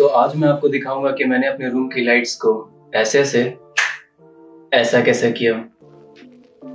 तो आज मैं आपको दिखाऊंगा कि मैंने अपने रूम की लाइट्स को ऐसे से ऐसा कैसे किया।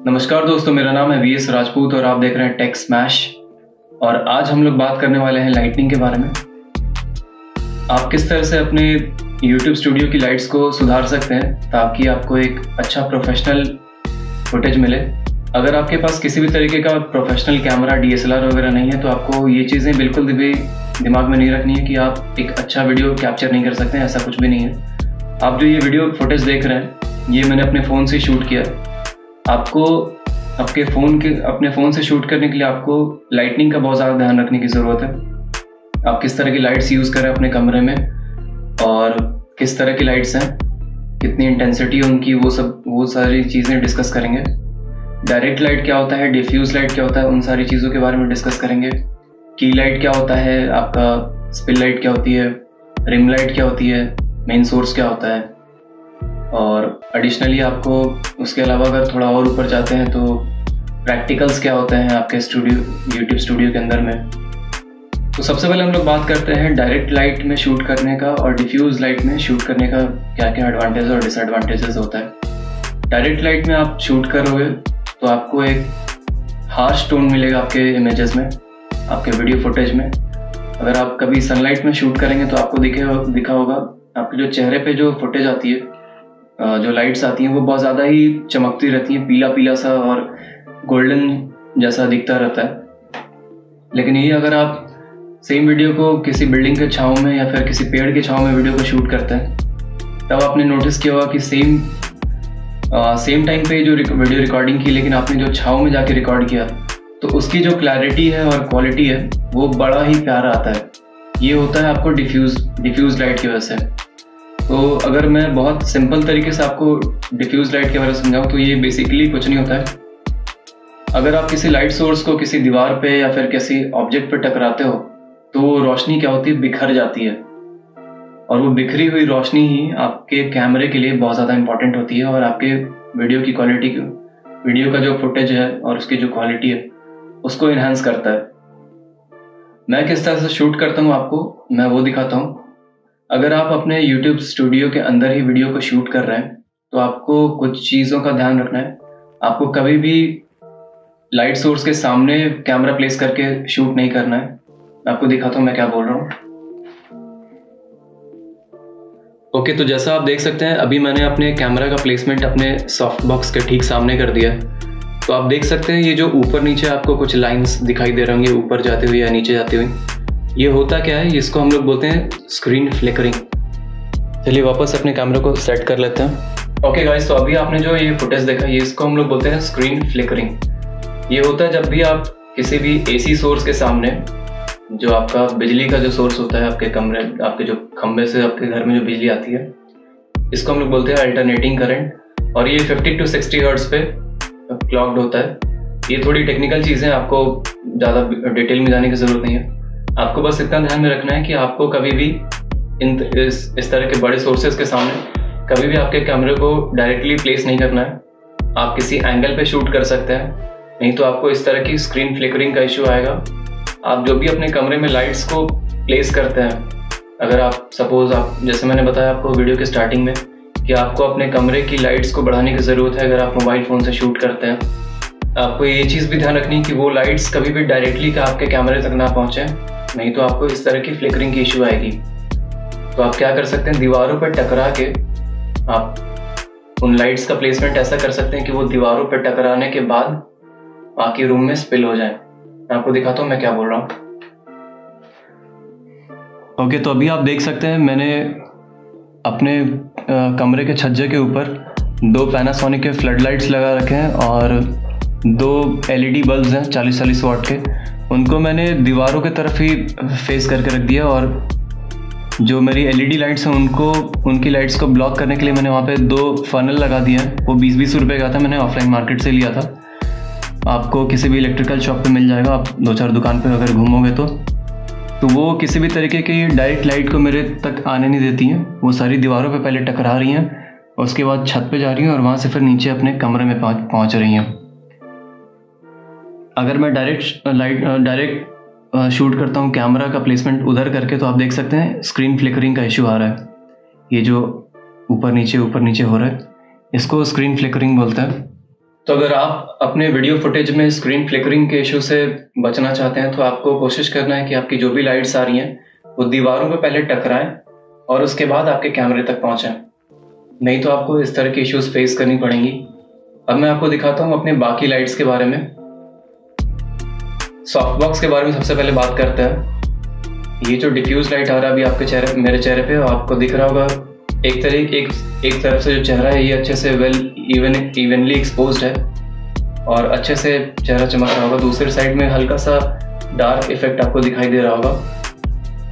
नमस्कार दोस्तों, मेरा नाम है वीएस राजपूत और आप देख रहे हैं टेक स्मैश। और आज हम लोग बात करने वाले हैं लाइटनिंग के बारे में। आप किस तरह से अपने YouTube स्टूडियो की लाइट्स को सुधार सकते हैं ताकि आपको एक अच्छा प्रोफेशनल फुटेज मिले। अगर आपके पास किसी भी तरीके का प्रोफेशनल कैमरा DSLR वगैरह नहीं है तो आपको ये चीज़ें बिल्कुल भी दिमाग में नहीं रखनी है कि आप एक अच्छा वीडियो कैप्चर नहीं कर सकते हैं। ऐसा कुछ भी नहीं है। आप जो ये वीडियो फुटेज देख रहे हैं ये मैंने अपने फ़ोन से शूट किया। आपको अपने फ़ोन से शूट करने के लिए आपको लाइटनिंग का बहुत ज़्यादा ध्यान रखने की ज़रूरत है। आप किस तरह की लाइट्स यूज़ करें अपने कमरे में और किस तरह की लाइट्स हैं, कितनी इंटेंसिटी है उनकी, वो सारी चीज़ें डिस्कस करेंगे। डायरेक्ट लाइट क्या होता है, डिफ्यूज लाइट क्या होता है, उन सारी चीज़ों के बारे में डिस्कस करेंगे। की लाइट क्या होता है, आपका स्पिल लाइट क्या होती है, रिम लाइट क्या होती है, मेन सोर्स क्या होता है। और एडिशनली आपको उसके अलावा अगर थोड़ा और ऊपर जाते हैं तो प्रैक्टिकल्स क्या होते हैं आपके यूट्यूब स्टूडियो के अंदर में। तो सबसे पहले हम लोग बात करते हैं डायरेक्ट लाइट में शूट करने का और डिफ्यूज लाइट में शूट करने का क्या क्या एडवांटेज और डिसएडवांटेजेस होता है। डायरेक्ट लाइट में आप शूट करोगे तो आपको एक हार्श टोन मिलेगा आपके इमेजेस में, आपके वीडियो फुटेज में। अगर आप कभी सनलाइट में शूट करेंगे तो आपको दिखा होगा आपके जो चेहरे पे जो फुटेज आती है, जो लाइट्स आती हैं वो बहुत ज़्यादा ही चमकती रहती हैं, पीला पीला सा और गोल्डन जैसा दिखता रहता है। लेकिन यही अगर आप सेम वीडियो को किसी बिल्डिंग के छाँव में या फिर किसी पेड़ के छाँव में वीडियो को शूट करते हैं तब आपने नोटिस किया होगा कि सेम टाइम पे जो वीडियो रिकॉर्डिंग की, लेकिन आपने जो छाँव में जाके रिकॉर्ड किया तो उसकी जो क्लैरिटी है और क्वालिटी है वो बड़ा ही प्यारा आता है। ये होता है आपको डिफ्यूज लाइट की वजह से। तो अगर मैं बहुत सिंपल तरीके से आपको डिफ्यूज लाइट के बारे में समझाऊँ तो ये बेसिकली कुछ नहीं होता है। अगर आप किसी लाइट सोर्स को किसी दीवार पे या फिर किसी ऑब्जेक्ट पे टकराते हो तो वो रोशनी क्या होती है, बिखर जाती है। और वो बिखरी हुई रोशनी ही आपके कैमरे के लिए बहुत ज़्यादा इंपॉर्टेंट होती है और आपके वीडियो की क्वालिटी, वीडियो का जो फुटेज है और उसकी जो क्वालिटी है उसको इन्हांस करता है। मैं किस तरह से शूट करता हूँ आपको मैं वो दिखाता हूँ। अगर आप अपने YouTube स्टूडियो के अंदर ही वीडियो को शूट कर रहे हैं तो आपको कुछ चीज़ों का ध्यान रखना है। आपको कभी भी लाइट सोर्स के सामने कैमरा प्लेस करके शूट नहीं करना है। मैं आपको दिखाता हूँ मैं क्या बोल रहा हूँ। ओके, तो जैसा आप देख सकते हैं अभी मैंने अपने कैमरा का प्लेसमेंट अपने सॉफ्ट बॉक्स के ठीक सामने कर दिया है। तो आप देख सकते हैं ये जो ऊपर नीचे आपको कुछ लाइंस दिखाई दे रही होंगी ऊपर जाते हुए या नीचे जाते हुए, ये होता क्या है, इसको हम लोग बोलते हैं स्क्रीन फ्लिकरिंग। चलिए वापस अपने कैमरा को सेट कर लेते हैं। ओके गाइस, तो अभी आपने जो ये फुटेज देखा ये इसको हम लोग बोलते हैं स्क्रीन फ्लिकरिंग। ये होता है जब भी आप किसी भी AC सोर्स के सामने, जो आपका बिजली का जो सोर्स होता है आपके कमरे, आपके जो खंबे से आपके घर में जो बिजली आती है, इसको हम लोग बोलते हैं अल्टरनेटिंग करंट। और ये 50 to 60 हर्ट्ज पे क्लॉक्ड होता है। ये थोड़ी टेक्निकल चीज़ें, आपको ज़्यादा डिटेल में जाने की ज़रूरत नहीं है। आपको बस इतना ध्यान में रखना है कि आपको कभी भी इस तरह के बड़े सोर्सेज के सामने कभी भी आपके कैमरे को डायरेक्टली प्लेस नहीं करना है। आप किसी एंगल पे शूट कर सकते हैं, नहीं तो आपको इस तरह की स्क्रीन फ्लिकरिंग का इशू आएगा। आप जो भी अपने कमरे में लाइट्स को प्लेस करते हैं, अगर आप सपोज आप जैसे मैंने बताया आपको वीडियो के स्टार्टिंग में कि आपको अपने कमरे की लाइट्स को बढ़ाने की ज़रूरत है। अगर आप मोबाइल फ़ोन से शूट करते हैं आपको ये चीज़ भी ध्यान रखनी है कि वो लाइट्स कभी भी डायरेक्टली आपके कैमरे तक ना पहुँचे, नहीं तो आपको इस तरह की फ्लिकरिंग की इशू आएगी। तो आप क्या कर सकते हैं, दीवारों पर टकरा के आप उन लाइट्स का प्लेसमेंट ऐसा कर सकते हैं कि वो दीवारों पर टकराने के बाद बाकी रूम में स्पिल हो जाए। मैं आपको दिखाता हूँ मैं क्या बोल रहा हूँ। ओके, तो अभी आप देख सकते हैं मैंने अपने कमरे के छज्जे के ऊपर 2 पैनासोनिक के फ्लड लाइट्स लगा रखे हैं और 2 LED बल्ब्स हैं 40-40 वाट के। उनको मैंने दीवारों के तरफ ही फेस करके रख दिया और जो मेरी LED लाइट्स हैं उनकी लाइट्स को ब्लॉक करने के लिए मैंने वहाँ पे 2 फनल लगा दिए हैं। वो 20-20 रुपये का था, मैंने ऑफलाइन मार्केट से लिया था। आपको किसी भी इलेक्ट्रिकल शॉप पे मिल जाएगा, आप 2-4 दुकान पे अगर घूमोगे तो वो किसी भी तरीके की डायरेक्ट लाइट को मेरे तक आने नहीं देती हैं। वो सारी दीवारों पे पहले टकरा रही हैं, उसके बाद छत पे जा रही हैं और वहाँ से फिर नीचे अपने कमरे में पहुँच रही हैं। अगर मैं डायरेक्ट शूट करता हूँ कैमरा का प्लेसमेंट उधर करके, तो आप देख सकते हैं स्क्रीन फ्लिकरिंग का इशू आ रहा है। ये जो ऊपर नीचे हो रहा है, इसको स्क्रीन फ्लिकरिंग बोलते हैं। तो अगर आप अपने वीडियो फुटेज में स्क्रीन फ्लिकरिंग के इशू से बचना चाहते हैं तो आपको कोशिश करना है कि आपकी जो भी लाइट्स आ रही हैं वो दीवारों पे पहले टकराएं और उसके बाद आपके कैमरे तक पहुंचें, नहीं तो आपको इस तरह की इश्यूज फेस करनी पड़ेंगी। अब मैं आपको दिखाता हूँ अपने बाकी लाइट्स के बारे में। सॉफ्ट बॉक्स के बारे में सबसे पहले बात करते हैं। ये जो डिफ्यूज लाइट आ रहा है अभी आपके मेरे चेहरे पे, आपको दिख रहा होगा एक तरफ से जो चेहरा है ये अच्छे से इवनली एक्सपोज्ड है और अच्छे से चेहरा चमक रहा होगा। दूसरी साइड में हल्का सा डार्क इफेक्ट आपको दिखाई दे रहा होगा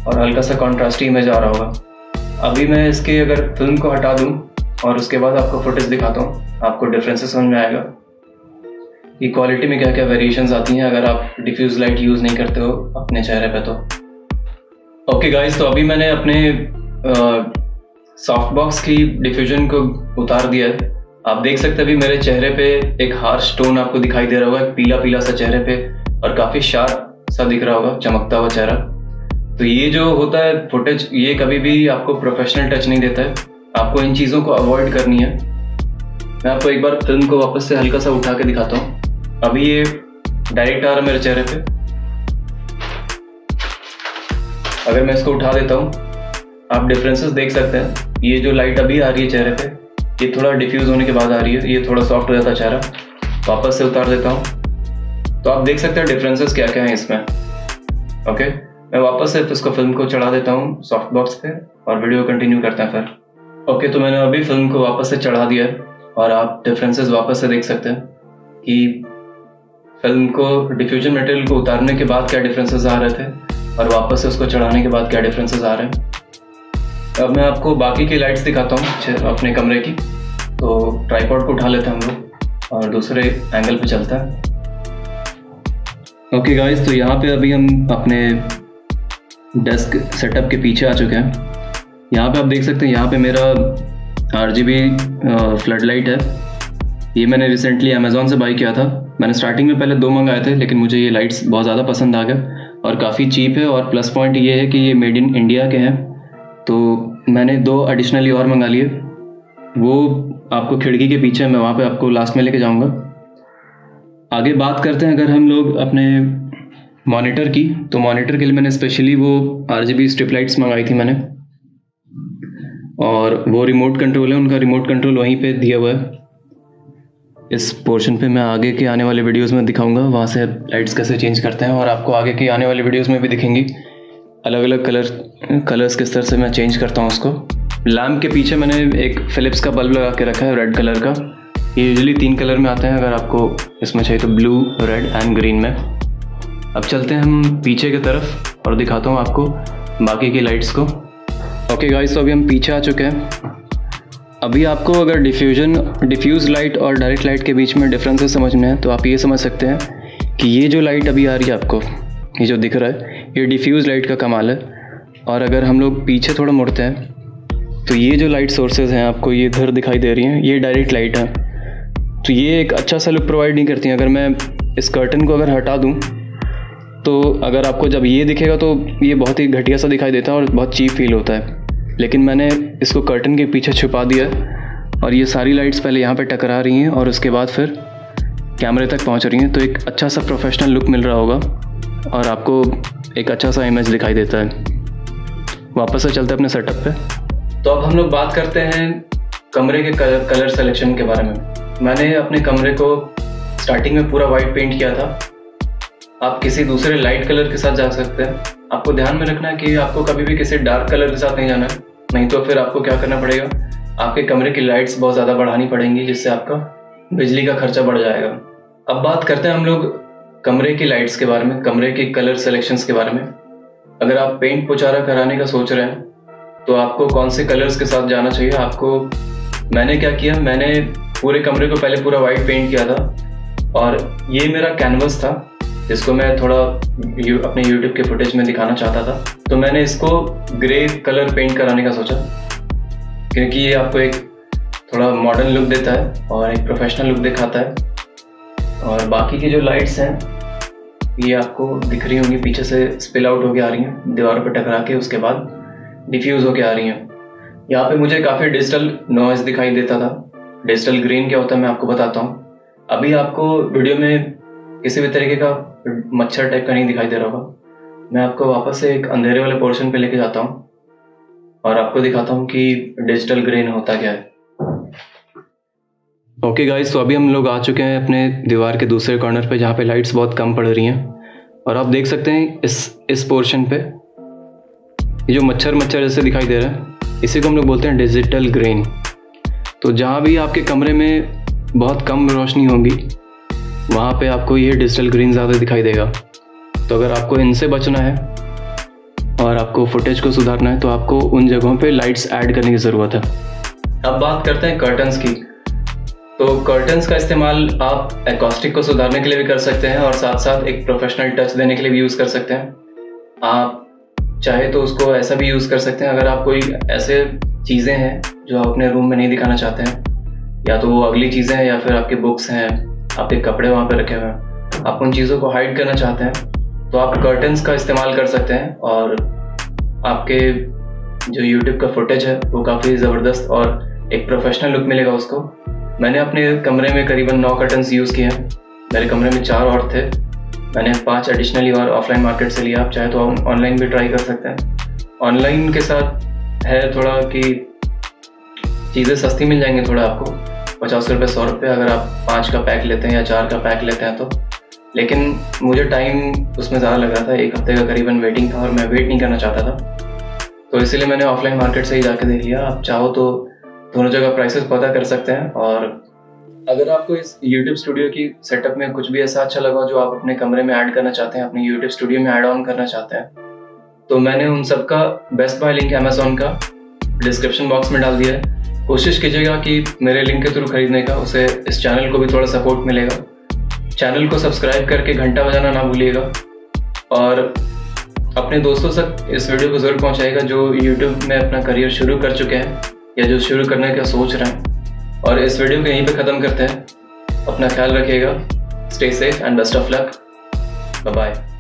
और हल्का सा कॉन्ट्रास्टी इमेज आ रहा होगा। अभी मैं इसके अगर फिल्म को हटा दूं और उसके बाद आपको फुटेज दिखाता हूँ, आपको डिफरेंसेस समझ में आएगा कि क्वालिटी में क्या क्या वेरिएशंस आती हैं अगर आप डिफ्यूज लाइट यूज़ नहीं करते हो अपने चेहरे पे तो। ओके गाइस, तो अभी मैंने अपने सॉफ्ट बॉक्स की डिफ्यूजन को उतार दिया है। आप देख सकते हैं अभी मेरे चेहरे पे एक हार्श टोन आपको दिखाई दे रहा होगा, एक पीला पीला सा चेहरे पे और काफ़ी शार्प सा दिख रहा होगा, चमकता हुआ चेहरा। तो ये जो होता है फुटेज, ये कभी भी आपको प्रोफेशनल टच नहीं देता है, आपको इन चीज़ों को अवॉइड करनी है। मैं आपको एक बार फिल्म को वापस से हल्का सा उठा के दिखाता हूँ। अभी ये डायरेक्ट आ रहा है मेरे चेहरे पे। अगर मैं इसको उठा देता हूँ आप डिफरेंसेस देख सकते हैं। ये जो लाइट अभी आ रही है चेहरे पे, ये थोड़ा डिफ्यूज होने के बाद आ रही है, ये थोड़ा सॉफ्ट हो जाता है चेहरा। वापस से उतार देता हूँ तो आप देख सकते हैं डिफरेंसेस क्या क्या हैं इसमें। ओके, मैं वापस से इसको फिल्म को चढ़ा देता हूँ सॉफ्ट बॉक्स पे और वीडियो कंटिन्यू करते हैं फिर। ओके, तो मैंने अभी फिल्म को वापस से चढ़ा दिया है और आप डिफरेंसेस वापस से देख सकते हैं कि फिल्म को डिफ्यूजन मटेरियल को उतारने के बाद क्या डिफरेंसेस आ रहे थे और वापस से उसको चढ़ाने के बाद क्या डिफरेंसेस आ रहे हैं। अब मैं आपको बाकी की लाइट्स दिखाता हूँ अपने कमरे की। तो ट्राइपॉड को उठा लेते हैं हम लोग और दूसरे एंगल पे चलता है। ओके गाइस, तो यहाँ पे अभी हम अपने डेस्क सेटअप के पीछे आ चुके हैं। यहाँ पे आप देख सकते हैं, यहाँ पे मेरा RGB फ्लड लाइट है। ये मैंने रिसेंटली अमेज़ॉन से बाई किया था। मैंने स्टार्टिंग में पहले 2 मंगाए थे, लेकिन मुझे ये लाइट्स बहुत ज़्यादा पसंद आ गए और काफ़ी चीप है। और प्लस पॉइंट ये है कि ये मेड इन इंडिया के हैं, तो मैंने 2 एडिशनली और मंगा लिए। वो आपको खिड़की के पीछे, मैं वहाँ पे आपको लास्ट में लेके जाऊँगा। आगे बात करते हैं अगर हम लोग अपने मॉनिटर की, तो मॉनिटर के लिए मैंने स्पेशली वो RGB स्ट्रिप लाइट्स मंगाई थी मैंने, और वो रिमोट कंट्रोल है, उनका रिमोट कंट्रोल वहीं पे दिया हुआ है। इस पोर्शन पे मैं आगे के आने वाले वीडियोस में दिखाऊंगा वहाँ से लाइट्स कैसे चेंज करते हैं, और आपको आगे की आने वाली वीडियोस में भी दिखेंगी अलग अलग कलर्स किस तरह से मैं चेंज करता हूँ उसको। लैम्प के पीछे मैंने एक फिलिप्स का बल्ब लगा के रखा है रेड कलर का। ये यूजुअली 3 कलर में आते हैं, अगर आपको इसमें चाहिए तो ब्लू, रेड एंड ग्रीन में। अब चलते हैं हम पीछे की तरफ और दिखाता हूँ आपको बाकी की लाइट्स को। ओके गाइस, तो अभी हम पीछे आ चुके हैं। अभी आपको अगर डिफ्यूज लाइट और डायरेक्ट लाइट के बीच में डिफरेंसेस समझने हैं तो आप ये समझ सकते हैं कि ये जो लाइट अभी आ रही है आपको, ये जो दिख रहा है, ये डिफ्यूज लाइट का कमाल है। और अगर हम लोग पीछे थोड़ा मुड़ते हैं तो ये जो लाइट सोर्सेज हैं आपको ये इधर दिखाई दे रही हैं, ये डायरेक्ट लाइट है। तो ये एक अच्छा सा लुक प्रोवाइड नहीं करती हैं। अगर मैं इस कर्टन को अगर हटा दूँ तो अगर आपको जब ये दिखेगा तो ये बहुत ही घटिया सा दिखाई देता है और बहुत चीप फील होता है। लेकिन मैंने इसको कर्टन के पीछे छुपा दिया और ये सारी लाइट्स पहले यहाँ पे टकरा रही हैं और उसके बाद फिर कैमरे तक पहुँच रही हैं, तो एक अच्छा सा प्रोफेशनल लुक मिल रहा होगा और आपको एक अच्छा सा इमेज दिखाई देता है। वापस से चलते हैं अपने सेटअप पे। तो अब हम लोग बात करते हैं कमरे के कलर सिलेक्शन के बारे में। मैंने अपने कमरे को स्टार्टिंग में पूरा वाइट पेंट किया था। आप किसी दूसरे लाइट कलर के साथ जा सकते हैं। आपको ध्यान में रखना है कि आपको कभी भी किसी डार्क कलर के साथ नहीं जाना है, नहीं तो फिर आपको क्या करना पड़ेगा, आपके कमरे की लाइट्स बहुत ज़्यादा बढ़ानी पड़ेंगी, जिससे आपका बिजली का खर्चा बढ़ जाएगा। अब बात करते हैं हम लोग कमरे की लाइट्स के बारे में, कमरे की कलर सिलेक्शंस के बारे में। अगर आप पेंट पुचारा कराने का सोच रहे हैं तो आपको कौन से कलर्स के साथ जाना चाहिए आपको। मैंने क्या किया, मैंने पूरे कमरे को पहले पूरा वाइट पेंट किया था और ये मेरा कैनवस था जिसको मैं थोड़ा अपने YouTube के फुटेज में दिखाना चाहता था। तो मैंने इसको ग्रे कलर पेंट कराने का सोचा, क्योंकि ये आपको एक थोड़ा मॉडर्न लुक देता है और एक प्रोफेशनल लुक दिखाता है। और बाकी की जो लाइट्स हैं ये आपको दिख रही होंगी, पीछे से स्पिल आउट होके आ रही हैं दीवारों पर टकरा के, उसके बाद डिफ्यूज़ होके आ रही हैं। यहाँ पे मुझे काफ़ी डिजिटल नॉइज़ दिखाई देता था। डिजिटल ग्रीन क्या होता है मैं आपको बताता हूँ। अभी आपको वीडियो में किसी भी तरीके का मच्छर टाइप का नहीं दिखाई दे रहा होगा। मैं आपको वापस से एक अंधेरे वाले पोर्शन पे लेके जाता हूँ और आपको दिखाता हूँ कि डिजिटल ग्रीन होता क्या है। ओके गाइस, तो अभी हम लोग आ चुके हैं अपने दीवार के दूसरे कॉर्नर पे जहाँ पे लाइट्स बहुत कम पड़ रही हैं और आप देख सकते हैं इस पोर्शन पे ये जो मच्छर जैसे दिखाई दे रहा है, इसी को हम लोग बोलते हैं डिजिटल ग्रीन। तो जहाँ भी आपके कमरे में बहुत कम रोशनी होगी वहाँ पे आपको ये डिजिटल ग्रीन ज़्यादा दिखाई देगा। तो अगर आपको इनसे बचना है और आपको फुटेज को सुधारना है तो आपको उन जगहों पे लाइट्स ऐड करने की ज़रूरत है। अब बात करते हैं कर्टन्स की। तो कर्टन्स का इस्तेमाल आप एकॉस्टिक को सुधारने के लिए भी कर सकते हैं और साथ साथ एक प्रोफेशनल टच देने के लिए भी यूज़ कर सकते हैं। आप चाहे तो उसको ऐसा भी यूज़ कर सकते हैं, अगर आप कोई ऐसे चीज़ें हैं जो आप अपने रूम में नहीं दिखाना चाहते हैं, या तो वो अगली चीज़ें हैं या फिर आपके बुक्स हैं, आपके कपड़े वहाँ पे रखे हुए हैं, आप उन चीज़ों को हाइड करना चाहते हैं तो आप कर्टन्स का इस्तेमाल कर सकते हैं और आपके जो यूट्यूब का फुटेज है वो काफ़ी ज़बरदस्त और एक प्रोफेशनल लुक मिलेगा उसको। मैंने अपने कमरे में करीबन 9 कर्टन्स यूज़ किए हैं। मेरे कमरे में 4 और थे, मैंने 5 एडिशनली और ऑफलाइन मार्केट से लिया। आप चाहे तो ऑनलाइन भी ट्राई कर सकते हैं। ऑनलाइन के साथ है थोड़ा कि चीज़ें सस्ती मिल जाएंगी थोड़ा आपको, 50 रुपये 100 रुपये अगर आप 5 का पैक लेते हैं या 4 का पैक लेते हैं तो। लेकिन मुझे टाइम उसमें ज़्यादा लग रहा था, 1 हफ्ते का करीबन वेटिंग था और मैं वेट नहीं करना चाहता था, तो इसीलिए मैंने ऑफलाइन मार्केट से ही जाके देख लिया। आप चाहो तो दोनों जगह प्राइसेस पता कर सकते हैं। और अगर आपको इस YouTube स्टूडियो की सेटअप में कुछ भी ऐसा अच्छा लगा जो आप अपने कमरे में ऐड करना चाहते हैं, अपने YouTube स्टूडियो में ऐड ऑन करना चाहते हैं, तो मैंने उन सब का बेस्ट बाय लिंक अमेज़ॉन का डिस्क्रिप्शन बॉक्स में डाल दिया है। कोशिश कीजिएगा कि मेरे लिंक के थ्रू खरीदने का, उससे इस चैनल को भी थोड़ा सपोर्ट मिलेगा। चैनल को सब्सक्राइब करके घंटा बजाना ना भूलिएगा और अपने दोस्तों तक इस वीडियो को ज़रूर पहुंचाइएगा जो YouTube में अपना करियर शुरू कर चुके हैं या जो शुरू करने का सोच रहे हैं। और इस वीडियो को यहीं पे ख़त्म करते हैं। अपना ख्याल रखिएगा। Stay safe and best of luck. Bye bye.